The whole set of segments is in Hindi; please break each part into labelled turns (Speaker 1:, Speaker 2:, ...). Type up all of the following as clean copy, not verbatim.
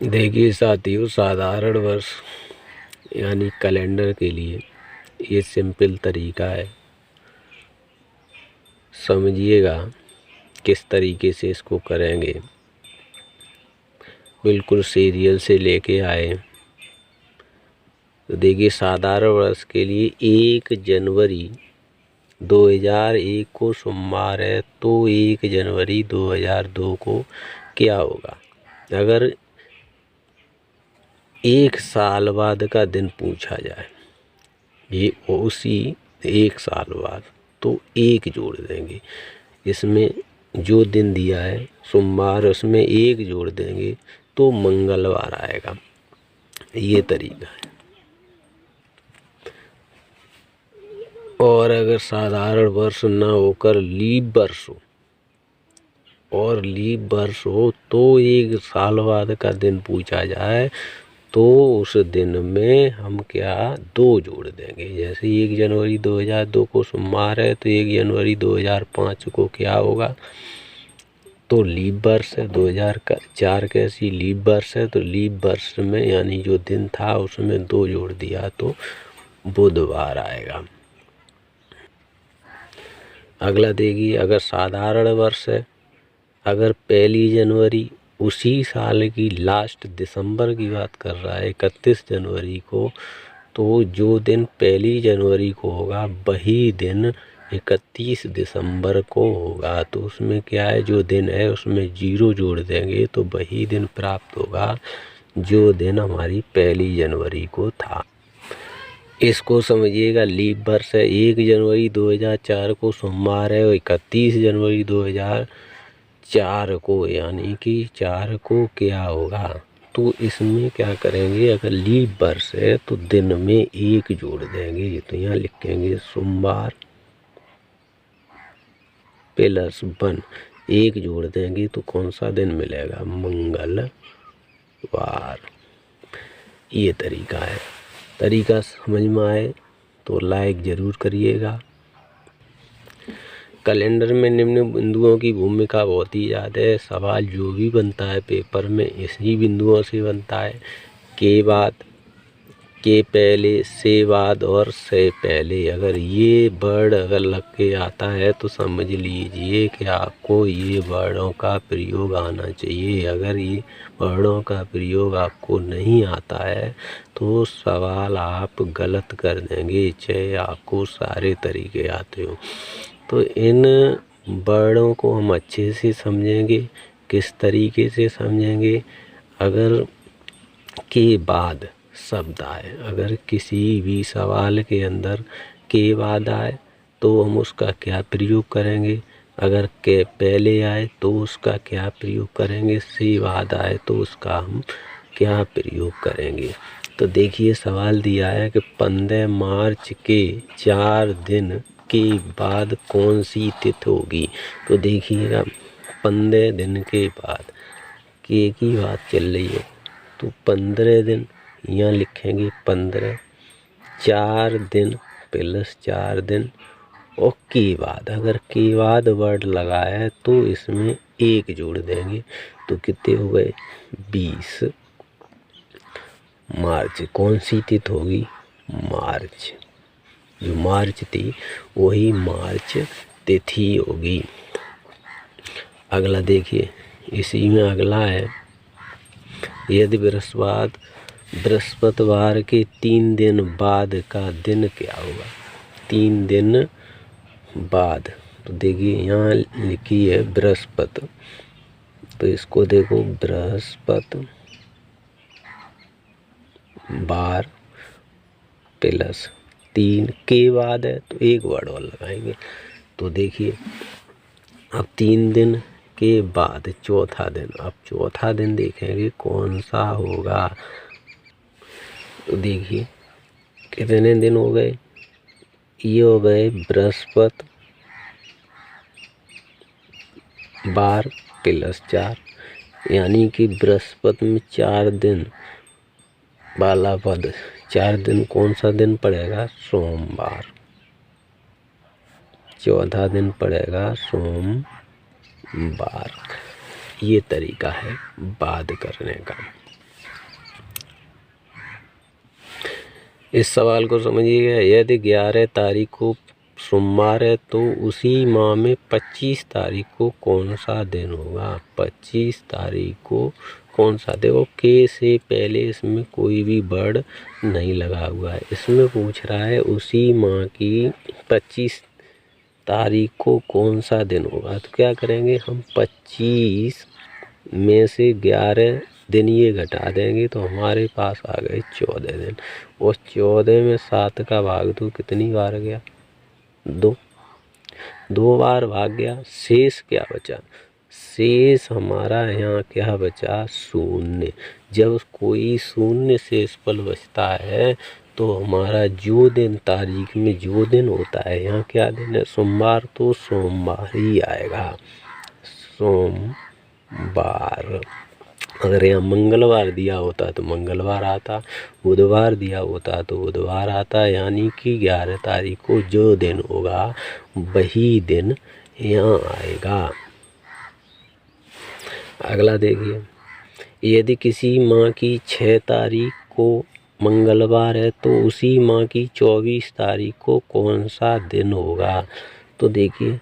Speaker 1: देखिए साथियों, साधारण वर्ष यानी कैलेंडर के लिए ये सिंपल तरीका है। समझिएगा किस तरीके से इसको करेंगे। बिल्कुल सीरियल से लेके आए। तो देखिए, साधारण वर्ष के लिए 1 जनवरी 2001 को सोमवार है, तो 1 जनवरी 2002 को क्या होगा? अगर 1 साल बाद का दिन पूछा जाए, ये उसी 1 साल बाद, तो 1 जोड़ देंगे। इसमें जो दिन दिया है सोमवार, उसमें 1 जोड़ देंगे तो मंगलवार आएगा। ये तरीका है। और अगर साधारण वर्ष ना होकर लीप वर्ष हो, और लीप वर्ष हो तो 1 साल बाद का दिन पूछा जाए, तो उस दिन में हम क्या 2 जोड़ देंगे। जैसे 1 जनवरी 2002 को सोमवार है, तो 1 जनवरी 2005 को क्या होगा? तो लीप वर्ष है। 2004 कैसी लीप वर्ष है, तो लीप वर्ष में यानी जो दिन था उसमें 2 जोड़ दिया तो बुधवार आएगा। अगला देखिए, अगर साधारण वर्ष है, अगर 1 जनवरी उसी साल की लास्ट दिसंबर की बात कर रहा है, 31 जनवरी को, तो जो दिन 1 जनवरी को होगा वही दिन 31 दिसंबर को होगा। तो उसमें क्या है, जो दिन है उसमें 0 जोड़ देंगे तो वही दिन प्राप्त होगा जो दिन हमारी 1 जनवरी को था। इसको समझिएगा, लीप वर्ष है। 1 जनवरी 2004 को सोमवार है और 31 जनवरी 2004 को, यानी कि 4 को क्या होगा? तो इसमें क्या करेंगे, अगर लीप वर्ष है तो दिन में 1 जोड़ देंगे। तो यहाँ लिखेंगे सोमवार प्लस 1, 1 जोड़ देंगे तो कौन सा दिन मिलेगा? मंगलवार। ये तरीका है। तरीका समझ में आए तो लाइक ज़रूर करिएगा। कैलेंडर में निम्न बिंदुओं की भूमिका बहुत ही ज़्यादा है। सवाल जो भी बनता है पेपर में इसी बिंदुओं से बनता है। के बाद, के पहले, से बाद और से पहले। अगर ये वर्ड अगर लग के आता है तो समझ लीजिए कि आपको ये वर्डों का प्रयोग आना चाहिए। अगर ये वर्डों का प्रयोग आपको नहीं आता है तो सवाल आप गलत कर देंगे, चाहे आपको सारे तरीके आते हो। तो इन वर्डों को हम अच्छे से समझेंगे। किस तरीके से समझेंगे? अगर के बाद शब्द आए, अगर किसी भी सवाल के अंदर के बाद आए तो हम उसका क्या प्रयोग करेंगे? अगर के पहले आए तो उसका क्या प्रयोग करेंगे? से बाद आए तो उसका हम क्या प्रयोग करेंगे? तो देखिए, सवाल दिया है कि 15 मार्च के 4 दिन के बाद कौन सी तिथि होगी? तो देखिएगा, 15 दिन के बाद के की बात चल रही है, तो 15 दिन यहाँ लिखेंगे 15, 4 दिन प्लस 4 दिन और के बाद। अगर के बाद वर्ड लगा है तो इसमें 1 जोड़ देंगे तो कितने हो गए? 20 मार्च। कौन सी तिथि होगी? मार्च। जो मार्च थी वही मार्च तिथि होगी। अगला देखिए, इसी में अगला है, यदि बृहस्पतिवार के 3 दिन बाद का दिन क्या होगा? 3 दिन बाद। तो देखिए, यहाँ लिखी है बृहस्पति, तो इसको देखो बृहस्पति बार प्लस 3 के बाद है तो 1 वर्ड और लगाएंगे। तो देखिए, अब 3 दिन के बाद चौथा दिन, अब चौथा दिन देखेंगे कौन सा होगा। तो देखिए, कितने दिन हो गए? ये हो गए बृहस्पति बार प्लस 4, यानी कि बृहस्पति में 4 दिन वाला पद, 4 दिन कौन सा दिन पड़ेगा? सोमवार। चौथा दिन पड़ेगा सोमवार। ये तरीका है बाद करने का। इस सवाल को समझिएगा। यदि 11 तारीख को सोमवार है तो उसी माह में 25 तारीख को कौन सा दिन होगा। 25 तारीख को कौन सा, देखो के से पहले इसमें कोई भी वर्ड नहीं लगा हुआ है। इसमें पूछ रहा है उसी माह की 25 तारीख को कौन सा दिन होगा। तो क्या करेंगे हम, 25 में से 11 दिन ये घटा देंगे तो हमारे पास आ गए 14 दिन। और 14 में 7 का भाग दो, कितनी बार गया, 2 बार भाग गया। शेष क्या बचा, शेष हमारा यहाँ क्या बचा, शून्य। जब कोई शून्य शेषफल बचता है तो हमारा जो दिन, तारीख में जो दिन होता है, यहाँ क्या दिन है, सोमवार, तो सोमवार ही आएगा, सोमवार। अगर यहाँ मंगलवार दिया होता तो मंगलवार आता, बुधवार दिया होता तो बुधवार आता। यानी कि 11 तारीख को जो दिन होगा वही दिन यहाँ आएगा। अगला देखिए, यदि किसी माह की 6 तारीख को मंगलवार है तो उसी माह की 24 तारीख को कौन सा दिन होगा। तो देखिए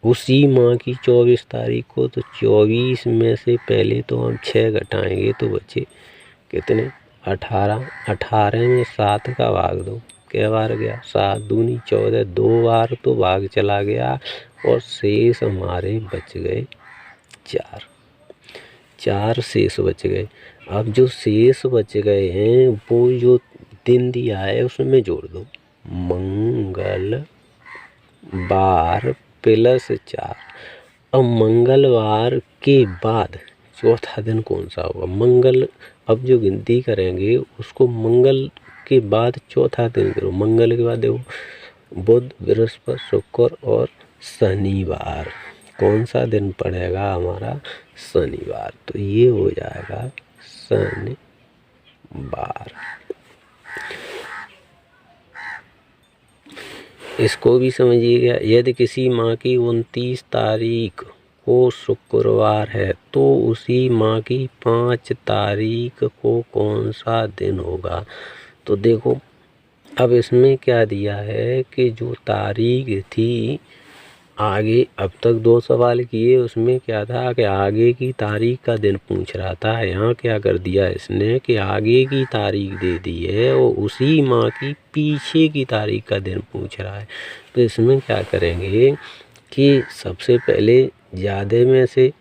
Speaker 1: उसी माह की 24 तारीख को, तो 24 में से पहले तो हम 6 घटाएंगे तो बचे कितने, 18। 18 में 7 का भाग दो, क्या बार गया, 7 दूनी 14, 2 बार तो भाग चला गया और शेष हमारे बच गए 4 शेष बच गए। अब जो शेष बच गए हैं वो जो दिन दिया है उसमें जोड़ दो, मंगलवार प्लस 4। अब मंगलवार के बाद चौथा दिन कौन सा होगा, अब जो गिनती करेंगे उसको मंगल के बाद चौथा दिन करो। मंगल के बाद देखो बुध, बृहस्पति, शुक्र और शनिवार। कौन सा दिन पड़ेगा हमारा, शनिवार। तो ये हो जाएगा शनिवार। इसको भी समझिएगा। यदि किसी माह की 29 तारीख को शुक्रवार है तो उसी माह की 5 तारीख को कौन सा दिन होगा। तो देखो अब इसमें क्या दिया है कि जो तारीख थी आगे, अब तक 2 सवाल किए, उसमें क्या था कि आगे की तारीख का दिन पूछ रहा था। यहाँ क्या कर दिया इसने कि आगे की तारीख दे दी है और उसी माह की पीछे की तारीख का दिन पूछ रहा है। तो इसमें क्या करेंगे कि सबसे पहले ज़्यादा में से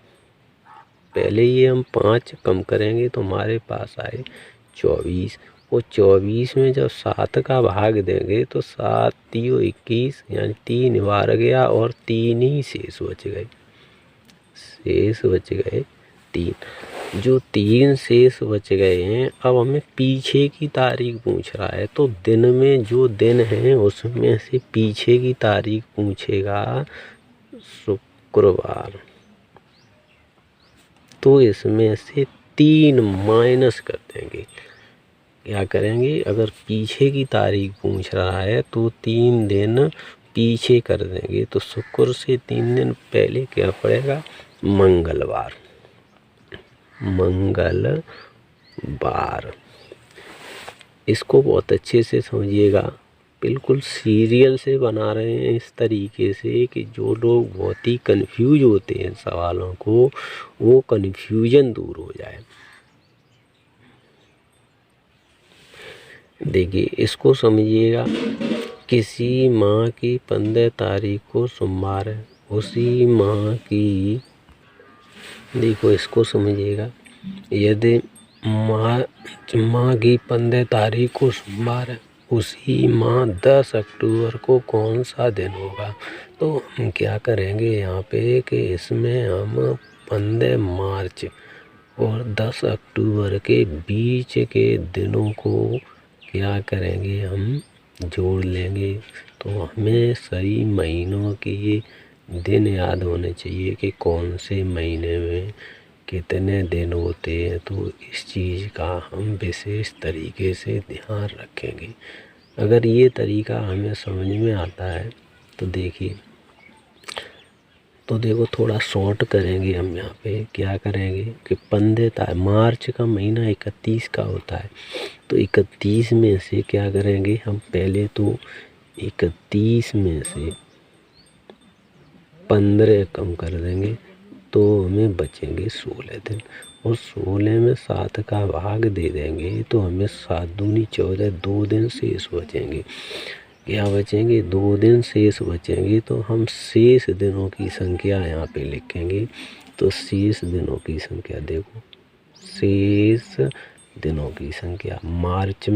Speaker 1: पहले ये हम 5 कम करेंगे तो हमारे पास आए 24। और 24 में जब 7 का भाग देंगे तो 7 3 21, यानी 3 बार गया और 3 ही शेष बच गए, 3। जो 3 शेष बच गए हैं, अब हमें पीछे की तारीख पूछ रहा है। तो दिन में जो दिन है उसमें से पीछे की तारीख पूछेगा शुक्रवार। तो इसमें से 3 माइनस कर देंगे। क्या करेंगे, अगर पीछे की तारीख पूछ रहा है तो 3 दिन पीछे कर देंगे। तो शुक्र से 3 दिन पहले क्या पड़ेगा, मंगलवार। इसको बहुत अच्छे से समझिएगा, बिल्कुल सीरियल से बना रहे हैं इस तरीके से कि जो लोग बहुत ही कंफ्यूज होते हैं सवालों को, वो कंफ्यूजन दूर हो जाए। देखिए इसको समझिएगा, किसी माह की 15 तारीख को सोमवार है, उसी माह की, देखो इसको समझिएगा, यदि माह की 15 तारीख को सोमवार है, उसी माह 10 अक्टूबर को कौन सा दिन होगा। तो हम क्या करेंगे यहाँ पे कि इसमें हम 15 मार्च और 10 अक्टूबर के बीच के दिनों को क्या करेंगे, हम जोड़ लेंगे। तो हमें सही महीनों के दिन याद होने चाहिए कि कौन से महीने में कितने दिन होते हैं। तो इस चीज़ का हम विशेष तरीके से ध्यान रखेंगे। अगर ये तरीका हमें समझ में आता है तो देखिए तो देखो थोड़ा शॉर्ट करेंगे हम यहाँ पे। क्या करेंगे कि 15 मार्च का महीना 31 का होता है, तो 31 में से क्या करेंगे हम, पहले तो 31 में से 15 कम कर देंगे तो हमें बचेंगे 16 दिन, और 16 में 7 का भाग दे देंगे तो हमें 7 दूनी 14, 2 दिन शेष बचेंगे। क्या बचेंगे, 2 दिन शेष बचेंगे। तो हम शेष दिनों की संख्या यहाँ पे लिखेंगे। तो शेष दिनों की संख्या देखो, शेष दिनों की संख्या मार्च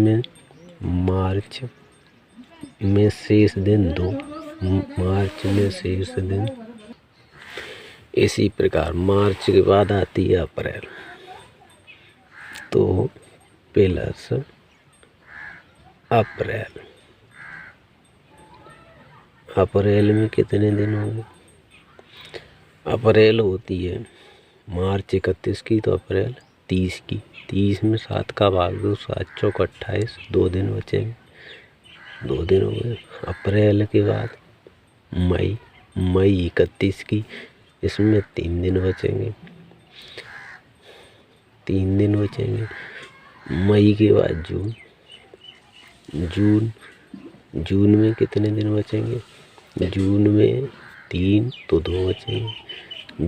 Speaker 1: में शेष दिन 2, मार्च में शेष दिन। इसी प्रकार मार्च के बाद आती है अप्रैल, तो प्लस अप्रैल। अप्रैल में कितने दिन होंगे, अप्रैल होती है मार्च 31 की, तो अप्रैल 30 की। 30 में 7 का भाग दो, 7 चौक 28, 2 दिन बचेंगे, 2 दिन हो गए। अप्रैल के बाद मई 31 की, इसमें 3 दिन बचेंगे, 3 दिन बचेंगे। मई के बाद जून में कितने दिन बचेंगे, जून में 3, तो 2 बचेंगे।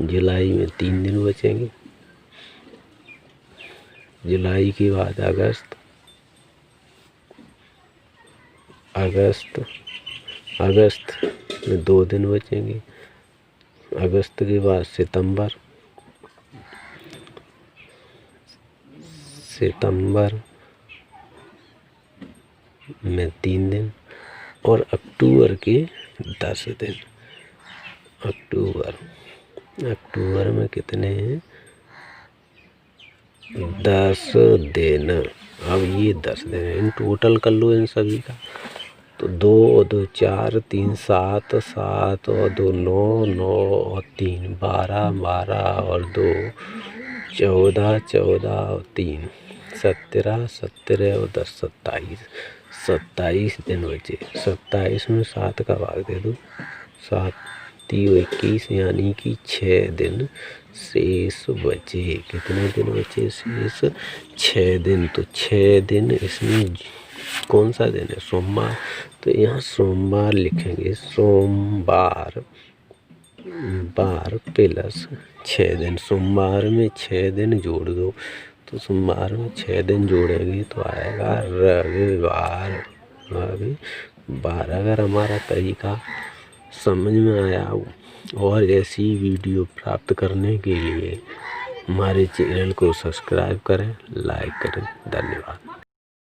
Speaker 1: जुलाई में 3 दिन बचेंगे। जुलाई के बाद अगस्त में 2 दिन बचेंगे। अगस्त के बाद सितंबर में 3 दिन, और अक्टूबर के 10 दिन। अक्टूबर में कितने हैं, 10 दिन। अब ये 10 दिन है, इन टोटल कर लो इन सभी का। तो 2 और 2 4, 3 7, 7 और 2 9, 9 और 3 12, 12 और 2 14, 14 और 3 17, 17 और 10 27, 27 दिन बचे। 27 में 7 का भाग दे दो, 7 3 21, यानी कि 6 दिन शेष बचे। कितने दिन बचे शेष, 6 दिन। तो 6 दिन, इसमें कौन सा दिन है, सोमवार, तो यहाँ सोमवार लिखेंगे। सोमवार प्लस 6 दिन। सोमवार में 6 दिन जोड़ दो, तो सोमवार में 6 दिन जोड़ेंगे तो आएगा रविवार। अगर हमारा तरीका समझ में आया और ऐसी वीडियो प्राप्त करने के लिए हमारे चैनल को सब्सक्राइब करें, लाइक करें। धन्यवाद।